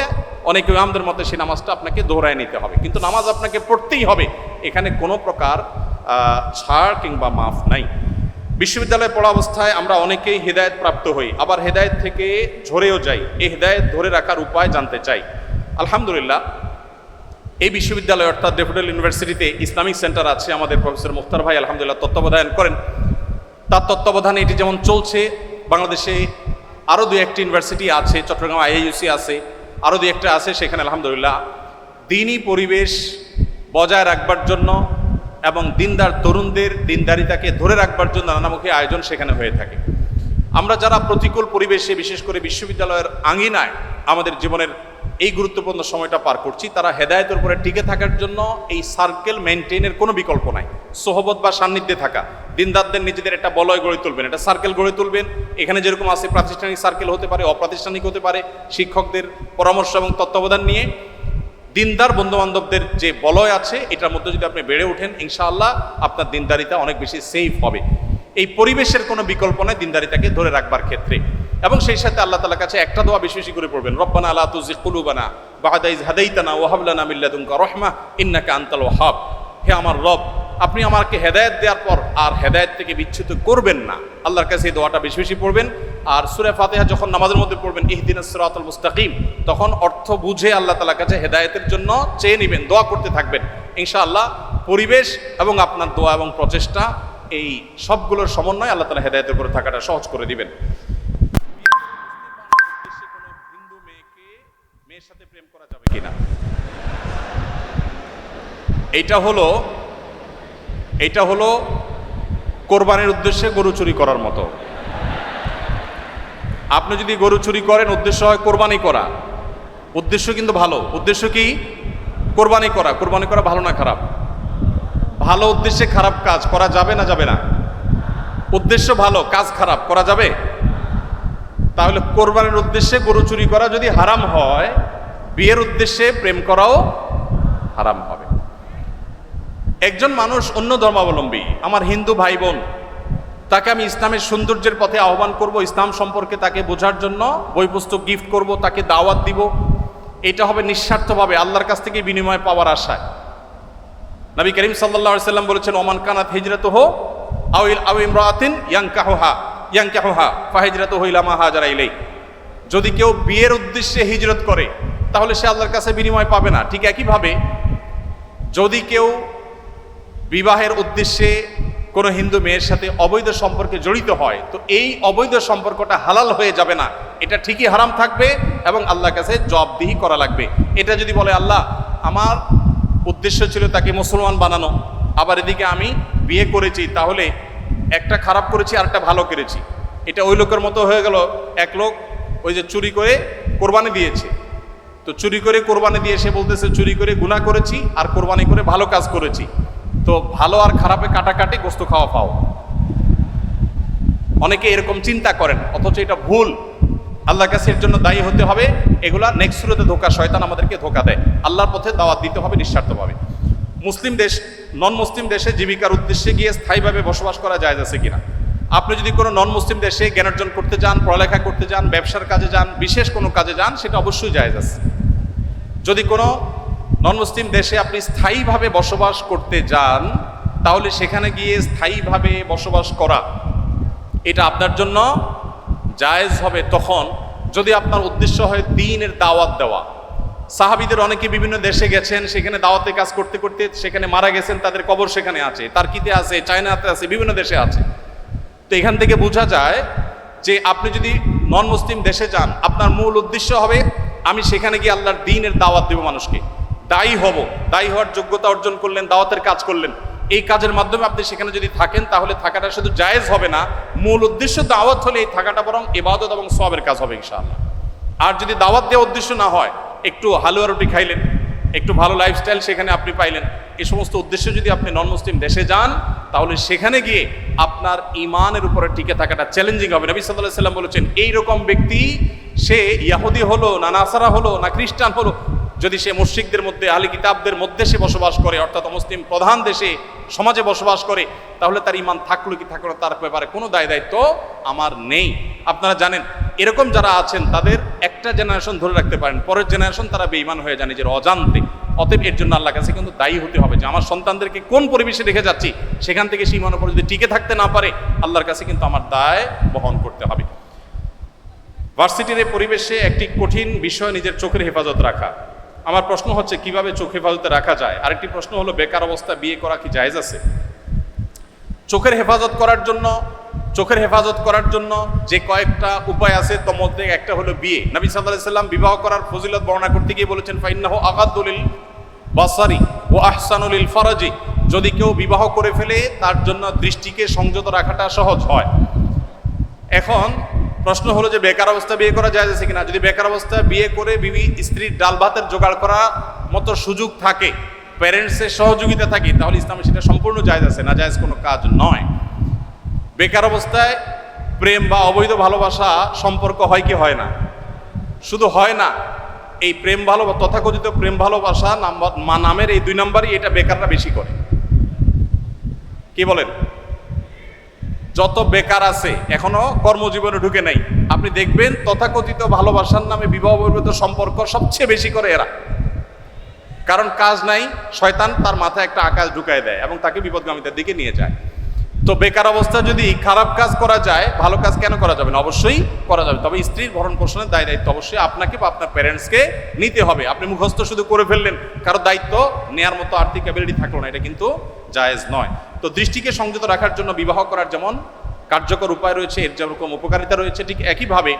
A: অনেক ইমামদের মতে সেই নামাজটা আপনাকে দোহরায় নিতে হবে, কিন্তু নামাজ আপনাকে পড়তেই হবে। এখানে কোনো প্রকার ছাড় কিংবা মাফ নাই। বিশ্ববিদ্যালয়ে পড়া অবস্থায় আমরা অনেকেই হেদায়েত প্রাপ্ত হই, আবার হেদায়েত থেকে ঝরেও যাই। এই হেদায়েত ধরে রাখার উপায় জানতে চাই। আলহামদুলিল্লাহ, এই বিশ্ববিদ্যালয় অর্থাৎ ডেফোডিল ইউনিভার্সিটিতে ইসলামিক সেন্টার আছে। আমাদের প্রফেসর মুখতার ভাই আলহামদুলিল্লাহ তত্ত্বাবধান করেন। তার তত্ত্বাবধানে এটি যেমন চলছে, বাংলাদেশে আরও 2-1টি ইউনিভার্সিটি আছে, চট্টগ্রাম IIUC আছে, আরও 2-1টা আছে। সেখানে আলহামদুলিল্লাহ দিনই পরিবেশ বজায় রাখবার জন্য এবং দিনদার তরুণদের দিনদারিতাকে ধরে রাখবার জন্য নানামুখী আয়োজন সেখানে হয়ে থাকে। আমরা যারা প্রতিকূল পরিবেশে, বিশেষ করে বিশ্ববিদ্যালয়ের আঙিনায় আমাদের জীবনের এই গুরুত্বপূর্ণ সময়টা পার করছি, তারা হেদায়েতের উপরে টিকে থাকার জন্য এই সার্কেল মেনটেনের কোনো বিকল্প নাই। সোহবত বা সান্নিধ্যে থাকা, দিনদারদের নিজেদের একটা বলয় গড়ে তুলবেন, একটা সার্কেল গড়ে তুলবেন। এখানে যেরকম আছে প্রাতিষ্ঠানিক সার্কেল হতে পারে, অপ্রাতিষ্ঠানিক হতে পারে, শিক্ষকদের পরামর্শ এবং তত্ত্বাবধান নিয়ে দিনদার বন্ধুবান্ধবদের যে বলয় আছে, এটার মধ্যে যদি আপনি বেড়ে ওঠেন, ইনশাআল্লাহ আপনার দিনদারিতা অনেক বেশি সেফ হবে। এই পরিবেশের কোনো বিকল্প নয় দিনদারিতাকে ধরে রাখবার ক্ষেত্রে। এবং সেই সাথে আল্লাহ তাআলার কাছে একটা দোয়া বেশি বেশি করে পড়বেন, রব্বানা লা তুযিগ কুলুবানা বা'দা ইয হাদাইতানা ওয়া হাব লানা মিন লাদুনকা রাহমাহ ইন্নাকা আনতাল ওয়াহ্হাব। হে আমার রব, আপনি আমাকে হেদায়েত দেওয়ার পর আর হেদায়েত থেকে বিচ্যুত করবেন না। আল্লাহর কাছে এই দোয়াটা বেশি বেশি পড়বেন। আর সূরা ফাতিহা যখন নামাজের মধ্যে পড়বেন, ইহদিনাস সিরাতাল মুস্তাকিম, তখন অর্থ বুঝে আল্লাহ তাআলার কাছে হেদায়েতের জন্য চেয়ে নেবেন, দোয়া করতে থাকবেন। ইনশাআল্লাহ পরিবেশ এবং আপনার দোয়া এবং প্রচেষ্টা, এই সবগুলোর সমন্বয় আল্লাহ তাআলা হেদায়েতের উপরে থাকাটা সহজ করে দিবেন। হিন্দু মেয়ের সাথে প্রেম করা যাবে কিনা, এইটা হলো কোরবানির উদ্দেশ্যে গরু চুরি করার মতো। আপনি যদি গরু চুরি করেন, উদ্দেশ্য হয় কোরবানি করা, উদ্দেশ্য কিন্তু ভালো। উদ্দেশ্য কি? কোরবানি করা। কোরবানি করা ভালো না খারাপ? ভালো উদ্দেশ্যে খারাপ কাজ করা যাবে না যাবে না? উদ্দেশ্য ভালো, কাজ খারাপ, করা যাবে? তাহলে কোরবানির উদ্দেশ্যে গরু চুরি করা যদি হারাম হয়, বিয়ের উদ্দেশ্যে প্রেম করাও হারাম হবে। একজন মানুষ অন্য ধর্মাবলম্বী, আমার হিন্দু ভাই বোন, তাকে আমি ইসলামের সৌন্দর্যের পথে আহ্বান করব, ইসলাম সম্পর্কে তাকে বোঝার জন্য বই পুস্তক গিফট করব, তাকে দাওয়াত দিব। এটা হবে নিঃস্বার্থভাবে আল্লাহর কাছ থেকে বিনিময় পাওয়ার আশায়। নবী করিম সাল্লাল্লাহু আলাইহি সাল্লাম বলেছেন, ওমান কানাত হিজরাতুহু আও ইমরাআতিন ইয়ানকাহুহা ফাহিজরাতুহু ইলা মা হাজারা ইলাইহি। যদি কেউ বিয়ের উদ্দেশ্যে হিজরত করে তাহলে সে আল্লাহর কাছে বিনিময় পাবে না। ঠিক একইভাবে যদি কেউ বিবাহের উদ্দেশ্যে কোনো হিন্দু মেয়ের সাথে অবৈধ সম্পর্কে জড়িত হয়, তো এই অবৈধ সম্পর্কটা হালাল হয়ে যাবে না, এটা ঠিকই হারাম থাকবে এবং আল্লাহর কাছে জবাবদিহি করা লাগবে। এটা যদি বলে, আল্লাহ আমার উদ্দেশ্য ছিল তাকে মুসলমান বানানো, আবার এদিকে আমি বিয়ে করেছি, তাহলে একটা খারাপ করেছি আর একটা ভালো করেছি, এটা ওই লোকের মতো হয়ে গেল। এক লোক ওই যে চুরি করে কোরবানি দিয়েছে, তো চুরি করে কোরবানি দিয়ে সে বলতেছে চুরি করে গুনাহ করেছি আর কোরবানি করে ভালো কাজ করেছি, তো ভালো আর খারাপে কাটাকাটি, গোস্ত খাওয়া পাও। অনেকে এরকম চিন্তা করেন, অথচ এটা ভুল। আল্লাহর কাছে এর জন্য দায়ী হতে হবে। এগুলা নেক্সট সুরতে ধোঁকা, শয়তান আমাদেরকে ধোঁকা দেয়। আল্লাহর পথে দাওয়াত দিতে হবে নিঃস্বার্থভাবে। মুসলিম দেশ নন মুসলিম দেশে জীবিকার উদ্দেশ্যে গিয়ে স্থায়ীভাবে বসবাস করা জায়েজ আছে কিনা? আপনি যদি কোনো নন মুসলিম দেশে জ্ঞান অর্জন করতে যান, পড়ালেখা করতে যান, ব্যবসার কাজে যান, বিশেষ কোনো কাজে যান, সেটা অবশ্যই জায়েজ আছে। যদি কোনো নন মুসলিম দেশে আপনি স্থায়ীভাবে বসবাস করতে যান, তাহলে সেখানে গিয়ে স্থায়ীভাবে বসবাস করা এটা আপনার জন্য জায়েজ হবে তখন যদি আপনার উদ্দেশ্য হয় দ্বীনের দাওয়াত দেওয়া। সাহাবীদের অনেকে বিভিন্ন দেশে গেছেন, সেখানে দাওয়াতে কাজ করতে করতে সেখানে মারা গেছেন, তাদের কবর সেখানে আছে, তার্কিতে আছে, চায়নাতে আছে, বিভিন্ন দেশে আছে। তো এখান থেকে বোঝা যায় যে আপনি যদি নন মুসলিম দেশে যান, আপনার মূল উদ্দেশ্য হবে আমি সেখানে গিয়ে আল্লাহর দ্বীনের দাওয়াত দেব মানুষকে, দায়ী হব। দায়ী হওয়ার যোগ্যতা অর্জন করলেন, দাওয়াতের কাজ করলেন। এই কাজের মাধ্যমে আপনি সেখানে যদি থাকেন, তাহলে থাকাটা শুধু জায়েজ হবে না, মূল উদ্দেশ্য দাওয়াত হলে এই থাকাটা বরং ইবাদত এবং সওয়াবের কাজ হবে ইনশাআল্লাহ। আর যদি দাওয়াত দেওয়ার উদ্দেশ্য না হয়, একটু হালুয়া রুটি খাইলেন, একটু ভালো লাইফস্টাইল সেখানে আপনি পাইলেন, এই সমস্ত উদ্দেশ্যে যদি আপনি নন মুসলিম দেশে যান, তাহলে সেখানে গিয়ে আপনার ইমানের উপরে টিকে থাকাটা চ্যালেঞ্জিং হবে। নবী সাল্লাল্লাহু আলাইহি সাল্লাম বলেছেন, এইরকম ব্যক্তি সে ইয়াহুদি হলো না নাসারা হলো না খ্রিস্টান হলো, যদি সে মুশরিকদের মধ্যে, আহলে কিতাবদের মধ্যে সে বসবাস করে, অর্থাৎ মুসলিম প্রধান দেশে সমাজে বসবাস করে, তাহলে তার ইমান থাকলো কি থাকলো তার ব্যাপারে কোনো দায় দায়িত্ব আমার নেই। আপনারা জানেন এরকম যারা আছেন তাদের একটা জেনারেশন ধরে রাখতে পারেন, পরের জেনারেশন তারা বেঈমান হয়ে যান নিজের অজান্তে। অতএব এর জন্য আল্লাহর কাছে কিন্তু দায়ী হতে হবে যে আমার সন্তানদেরকে কোন পরিবেশে রেখে যাচ্ছি, সেখান থেকে সেই ইমানের উপর যদি টিকে থাকতে না পারে, আল্লাহর কাছে কিন্তু আমার দায় বহন করতে হবে। ভার্সিটির এই পরিবেশে একটি কঠিন বিষয় নিজের চোখের হেফাজত রাখা। আমার প্রশ্ন হচ্ছে কিভাবে চোখ হেফাজতে রাখা যায়। আরেকটি প্রশ্ন হলো বেকার অবস্থা বিয়ে করা কি জায়েজ আছে? চোখের হেফাজত করার জন্য যে কয়েকটা উপায় আছে তার মধ্যে একটা হলো বিয়ে। নবী সাল্লাল্লাহু আলাইহি সাল্লাম বিবাহ করার ফজিলত বর্ণনা করতে গিয়ে বলেছেন, ফাইন্নাহু আগাদ্দু লিল বাসারি ওয়া আহসানু লিল ফারাজি। যদি কেউ বিবাহ করে ফেলে তার জন্য দৃষ্টিকে সংযত রাখাটা সহজ হয়। এখন প্রশ্ন হলো যে বেকার অবস্থা বিয়ে করা জায়েজ আছে কিনা। যদি বেকার অবস্থা বিয়ে করে বিবি স্ত্রীর ডাল ভাতের জোগাড় করার মতো সুযোগ থাকে, প্যারেন্টসের সহযোগিতা থাকে, তাহলে ইসলামে সেটা সম্পূর্ণ জায়েজ আছে, না জায়েজ কোনো কাজ নয়। বেকার অবস্থায় প্রেম বা অবৈধ ভালোবাসা সম্পর্ক হয় কি হয় না? শুধু হয় না, এই প্রেম ভালোবাসা, তথাকথিত প্রেম ভালোবাসা নামের এই 2 নাম্বারই এটা বেকাররা বেশি করে। কি বলেন? যত বেকার আছে এখনো কর্মজীবনে ঢুকে নাই, আপনি দেখবেন তথাকথিত ভালোবাসার নামে বিবাহ বহির্ভূত সম্পর্ক সবচেয়ে বেশি করে এরা। কারণ কাজ নাই, শয়তান তার মাথায় একটা আকাশ ঢুকায় দেয় এবং তাকে বিপদগামিতার দিকে নিয়ে যায়। তো বেকার অবস্থা যদি খারাপ কাজ করা যায়, ভালো কাজ কেন করা যাবে না? অবশ্যই করা যাবে। তবে স্ত্রীর ভরণ পোষণের দায় দায়িত্ব অবশ্যই আপনাকে বা আপনার প্যারেন্টসকে নিতে হবে। আপনি মুখস্থ শুধু করে ফেললেন, কারো দায়িত্ব নেয়ার মতো আর্থিক অ্যাবিলিটি থাকলো না, এটা কিন্তু জায়েজ নয়। তো দৃষ্টিকে সংযত রাখার জন্য বিবাহ করার যেমন কার্যকর উপায় রয়েছে, এর যেরকম উপকারিতা রয়েছে, ঠিক একইভাবে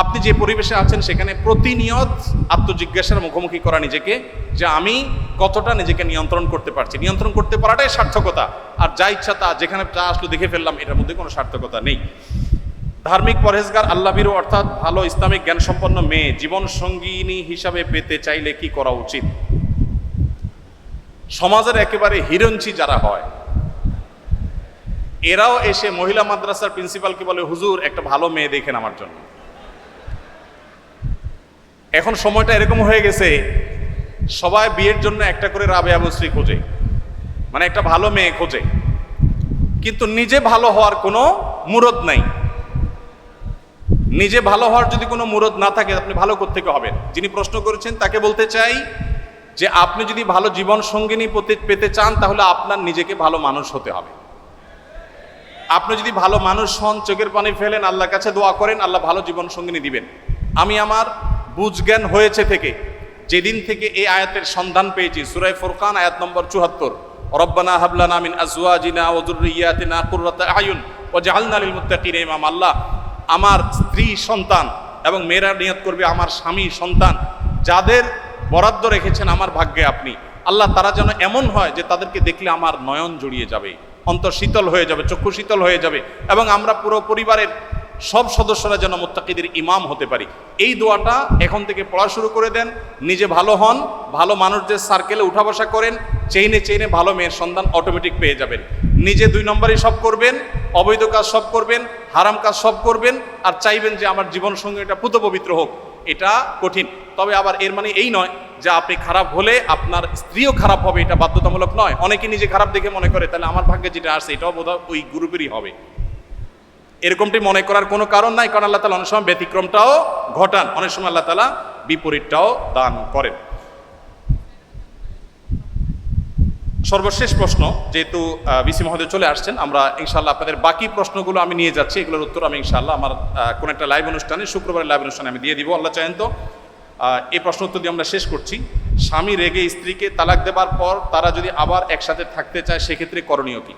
A: আপনি যে পরিবেশে আছেন সেখানে প্রতিনিয়ত আত্মজিজ্ঞাসার মুখোমুখি করা নিজেকে, যে আমি কতটা নিজেকে নিয়ন্ত্রণ করতে পারছি। নিয়ন্ত্রণ করতে পারাটাই সার্থকতা, আর যা ইচ্ছা তা যেখানে যা আসলো দেখে ফেললাম, এটার মধ্যে কোনো সার্থকতা নেই। ধার্মিক পরহেজগার আল্লাহভীরু অর্থাৎ ভালো ইসলামিক জ্ঞানসম্পন্ন মেয়ে জীবন সঙ্গিনী হিসাবে পেতে চাইলে কি করা উচিত? সমাজের একেবারে হিরঞ্চি যারা হয়, এরাও এসে মহিলা মাদ্রাসার প্রিন্সিপালকে বলে, হুজুর একটা ভালো মেয়ে দেখেন আমার জন্য। এখন সময়টা এরকম হয়ে গেছে, সবাই বিয়ের জন্য একটা করে রাবেয়া বস্রী খোঁজে। মানে একটা ভালো মেয়ে খোঁজে, কিন্তু নিজে ভালো হওয়ার কোনো মুরদ নাই। নিজে ভালো হওয়ার যদি কোনো মুরদ না থাকে, আপনি ভালো কোত্থেকে হবেন? যিনি প্রশ্ন করেছেন তাকে বলতে চাই যে আপনি যদি ভালো জীবন সঙ্গিনী পেতে চান, তাহলে আপনার নিজেকে ভালো মানুষ হতে হবে। আপনি যদি ভালো মানুষ হন, চোখের পানি ফেলেন, আল্লাহর কাছে দোয়া করেন, আল্লাহ ভালো জীবন সঙ্গিনী দিবেন। আমি আমার বুঝজ্ঞান হয়েছে থেকে, যেদিন থেকে এই আয়াতের সন্ধান পেয়েছি, সূরা ফুরকান আয়াত নম্বর ৭৪, রব্বানা হাব লানা মিন আজওয়াজিনা ওয়া যুররিয়াতিনা কুররাতা আয়ুন ওয়াজআলনা লিল মুত্তাকিনা ইমামা। আল্লাহ আমার স্ত্রী সন্তান, এবং মেয়েরা নিয়ত করবে আমার স্বামী সন্তান, যাদের বরাদ্দ রেখেছেন আমার ভাগ্যে আপনি, আল্লাহ তারা যেন এমন হয় যে তাদেরকে দেখলে আমার নয়ন জড়িয়ে যাবে, অন্তর শীতল হয়ে যাবে, চক্ষু শীতল হয়ে যাবে, এবং আমরা পুরো পরিবারের সব সদস্যরা যেন মুত্তাকিদের ইমাম হতে পারি। এই দোয়াটা এখন থেকে পড়া শুরু করে দেন। নিজে ভালো হন, ভালো মানুষদের সার্কেলে উঠা বসা করেন, চেইনে চেইনে ভালো মেয়ের সন্ধান অটোমেটিক পেয়ে যাবেন। নিজে ২ নম্বরই সব করবেন, অবৈধ কাজ সব করবেন, হারাম কাজ সব করবেন, আর চাইবেন যে আমার জীবন সঙ্গী এটা পুত পবিত্র হোক। এটা কঠিন। তবে আবার এর মানে এই নয় যে আপনি খারাপ হলে আপনার স্ত্রীও খারাপ হবে, এটা বাধ্যতামূলক নয়। অনেকে নিজে খারাপ দেখে মনে করে তাহলে আমার ভাগ্যে যেটা আসছে এটাও বোধহয় ওই গ্রুপেরই হবে, এরকমটি মনে করার কোনো কারণ নাই। কারণ আল্লাহ তাআলা অনেক সময় ব্যতিক্রমটাও ঘটান, অনেক সময় আল্লাহ তাআলা বিপরীতটাও দান করেন। সর্বশেষ প্রশ্ন, যেহেতু ভিসি মহোদয় চলে আসছেন, আমরা ইনশাআল্লাহ আপনাদের বাকি প্রশ্নগুলো আমি নিয়ে যাচ্ছি, এগুলোর উত্তর আমি ইনশাআল্লাহ আমার কোন একটা লাইভ অনুষ্ঠানে, শুক্রবারের লাইভ অনুষ্ঠানে আমি দিয়ে দিব, আল্লাহ চাহেন তো। এই প্রশ্ন উত্তর দিয়ে আমরা শেষ করছি। স্বামী রেগে স্ত্রীকে তালাক দেবার পর তারা যদি আবার একসাথে থাকতে চায়, সেক্ষেত্রে করণীয় কি?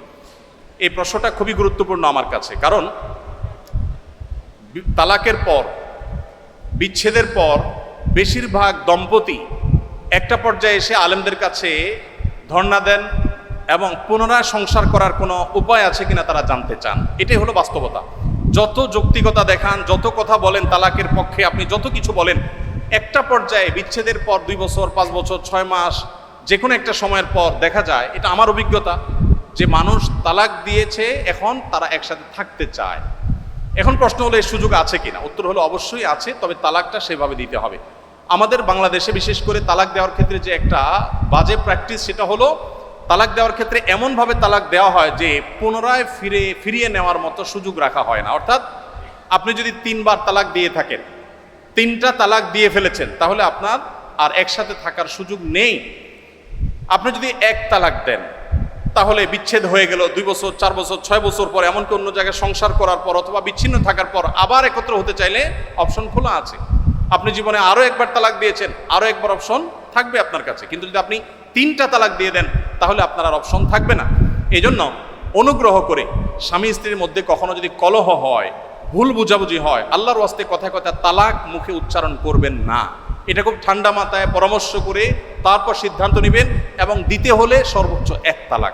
A: এই প্রশ্নটা খুবই গুরুত্বপূর্ণ আমার কাছে, কারণ তালাকের পর, বিচ্ছেদের পর বেশিরভাগ দম্পতি একটা পর্যায়ে এসে আলেমদের কাছে ধর্ণা দেন এবং পুনরায় সংসার করার কোনো উপায় আছে কিনা তারা জানতে চান। এটাই হলো বাস্তবতা। যত যৌক্তিকতা দেখান, যত কথা বলেন তালাকের পক্ষে, আপনি যত কিছু বলেন, একটা পর্যায়ে বিচ্ছেদের পর 2 বছর, 5 বছর, 6 মাস, যে কোনো একটা সময়ের পর দেখা যায়, এটা আমার অভিজ্ঞতা, যে মানুষ তালাক দিয়েছে, এখন তারা একসাথে থাকতে চায়। এখন প্রশ্ন হলো এই সুযোগ আছে কিনা? উত্তর হলো অবশ্যই আছে, তবে তালাকটা সেভাবে দিতে হবে। আমাদের বাংলাদেশে বিশেষ করে তালাক দেওয়ার ক্ষেত্রে যে একটা বাজে প্র্যাকটিস, সেটা হলো তালাক দেওয়ার ক্ষেত্রে এমনভাবে তালাক দেওয়া হয় যে পুনরায় ফিরিয়ে নেওয়ার মতো সুযোগ রাখা হয় না। অর্থাৎ আপনি যদি 3 বার তালাক দিয়ে থাকেন, 3টা তালাক দিয়ে ফেলেছেন, তাহলে আপনার আর একসাথে থাকার সুযোগ নেই। আপনি যদি 1 তালাক দেন, তাহলে বিচ্ছেদ হয়ে গেল 2 বছর, 4 বছর, 6 বছর পর, এমনকি অন্য জায়গায় সংসার করার পর অথবা বিচ্ছিন্ন থাকার পর আবার একত্র হতে চাইলে অপশন খোলা আছে। আপনি জীবনে আরও একবার তালাক দিয়েছেন, আরও একবার অপশন থাকবে আপনার কাছে। কিন্তু যদি আপনি 3টা তালাক দিয়ে দেন, তাহলে আপনার আর অপশন থাকবে না। এই জন্য অনুগ্রহ করে স্বামী স্ত্রীর মধ্যে কখনো যদি কলহ হয়, ভুল বুঝাবুঝি হয়, আল্লাহর ওয়াস্তে কথায় কথায় তালাক মুখে উচ্চারণ করবেন না। এটা খুব ঠান্ডা মাথায় পরামর্শ করে তারপর সিদ্ধান্ত নেবেন, এবং দিতে হলে সর্বোচ্চ 1 তালাক।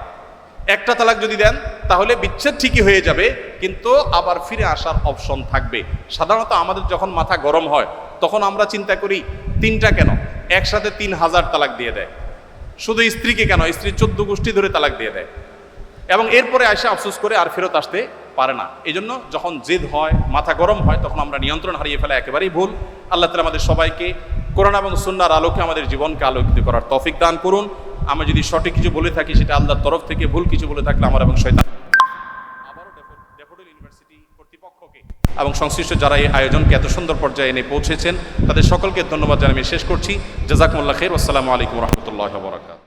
A: একটা তালাক যদি দেন তাহলে বিচ্ছেদ ঠিকই হয়ে যাবে, কিন্তু আবার ফিরে আসার অপশন থাকবে। সাধারণত আমাদের যখন মাথা গরম হয়, তখন আমরা চিন্তা করি 3টা কেন, একসাথে 3000 তালাক দিয়ে দেয়। শুধু স্ত্রীকে কেন, স্ত্রী 14 গোষ্ঠী ধরে তালাক দিয়ে দেয়, এবং এরপরে আয়সা আফসোস করে আর ফেরত আসতে পারে না। এই জন্য যখন জেদ হয়, মাথা গরম হয়, তখন আমরা নিয়ন্ত্রণ হারিয়ে ফেলা একেবারেই ভুল। আল্লাহ তাআলা আমাদের সবাইকে কোরআন এবং সুন্নাহর আলোকে আমাদের জীবনকে আলোকিত করার তৌফিক দান করুন। আমি যদি সঠিক কিছু বলে থাকি সেটা আল্লাহর তরফ থেকে, ভুল কিছু বলে থাকলে আমার এবং শয়তান। আবারও ড্যাফোডিল ইউনিভার্সিটি কর্তৃপক্ষকে এবং সংশ্লিষ্ট যারা এই আয়োজনকে এত সুন্দর পর্যায়ে এনে পৌঁছেছেন, তাদের সকলকে ধন্যবাদ জানিয়ে শেষ করছি। জাযাকুমুল্লাহ খাইর। আসসালামু আলাইকুম ওয়া রাহমাতুল্লাহি ওয়া বারাকাতুহু।